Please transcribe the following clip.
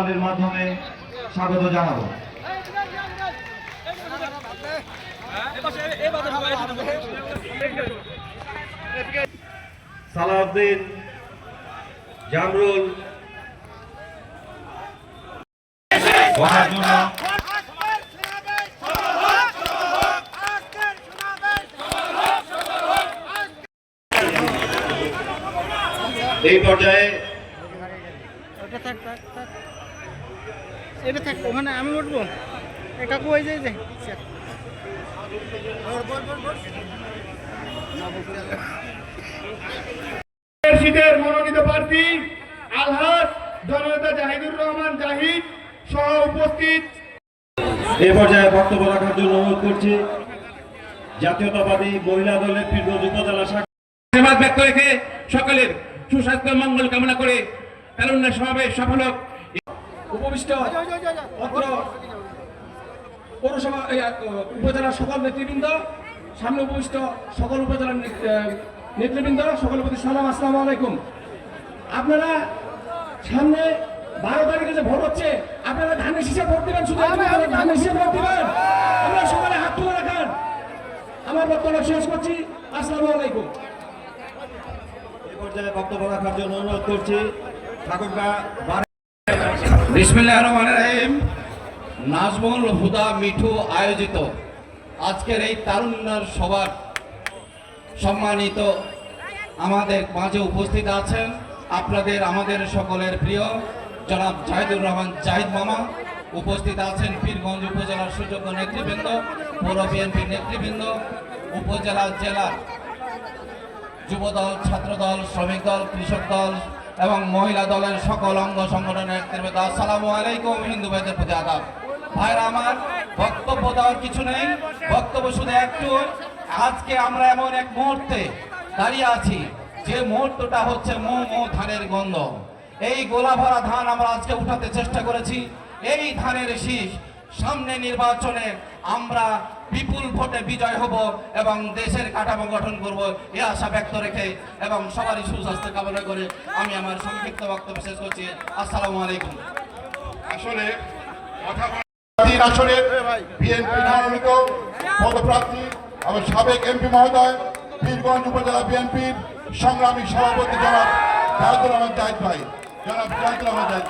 করতালির মাধ্যমে স্বাগত জানাবো। সালাউদ্দিন, জামরুল এই পর্যায়ে এটা থাক, ওখানে আমি উঠবো। এটা কই যায় যে শীতের মনোনীত প্রার্থী আলহাজ জননেতা জাহিদুর রহমান জাহিদ সহ উপস্থিত। এই পর্যায়ে বক্তব্য রাখার জন্য অনুরোধ করছি জাতীয়তাবাদী মহিলা দলের পীরগঞ্জ উপজেলা শাখা ধন্যবাদ ব্যক্ত রেখে সকলের সুস্বাস্থ্য মঙ্গল কামনা করে তারুণ্যের সমাবেশ সফল হোক। উপবিষ্ট অত্র পৌরসভা উপজেলার সকল নেতৃবৃন্দ, সামনে উপবিষ্ট সকল উপজেলার নেতৃবৃন্দ, সকলের প্রতি সালাম, আসসালামু আলাইকুম। আপনারা সামনে 12 তারিখে যে ভোট হচ্ছে, আপনারা ধানের শীষে ভোট দিবেন, শুধু ধানের শীষে ভোট দিবেন। আমরা সকালে হাত তুলে রাখান। আমার বক্তব্য শেষ করছি। আসসালামু আলাইকুম। এই পর্যায়ে বক্তব্য রাখার জন্য অনুরোধ করছি ঠাকুরগা বিসমিল্লাহির রহমানির রহিম। নাজমুল হুদা মিঠু আয়োজিত আজকের এই তারুণ্যের সভার সম্মানিত আমাদের মাঝে উপস্থিত আছেন আপনাদের আমাদের সকলের প্রিয় জনাব জাহিদুর রহমান জাহিদ মামা, উপস্থিত আছেন পীরগঞ্জ উপজেলার সুযোগ্য নেতৃবৃন্দ, পৌর বিএনপির নেতৃবৃন্দ, উপজেলা জেলার যুবদল, ছাত্রদল, শ্রমিক দল, কৃষক দল এবং মহিলা দলের সকল অঙ্গ সংগঠনের নেতৃবৃন্দ, আসসালামু আলাইকুম। হিন্দু ভাইদের প্রতি আদাব। ভাইরা আমার, বক্তব্য দেওয়ার কিছু নেই, বক্তব্য শুধু একটু। আজকে আমরা এমন এক মুহূর্তে দাঁড়িয়ে আছি যে মুহূর্তটা হচ্ছে ধানের গন্ধ। এই গোলা ভরা ধান আমরা আজকে উঠাতে চেষ্টা করেছি। এই ধানের শীষ সামনে নির্বাচনে আমরা বিপুল ভোটে বিজয় হব এবং দেশের কাঠামো গঠন করব, এ আশা ব্যক্ত রেখে এবং সবারই সুস্বাস্থ্য কামনা করে আমি আমার সংক্ষিপ্ত বক্তব্য শেষ করছি। আসসালামু আলাইকুম। আসলে আসলে বিএনপি মনোনীত পদপ্রার্থী আমার সাবেক এমপি মহোদয়, পীরগঞ্জ উপজেলা বিএনপির সংগ্রামী সভাপতি জনাব জাহিদুর রহমান জাহিদ ভাই, জনাব জাহিদুর রহমান জাহিদ।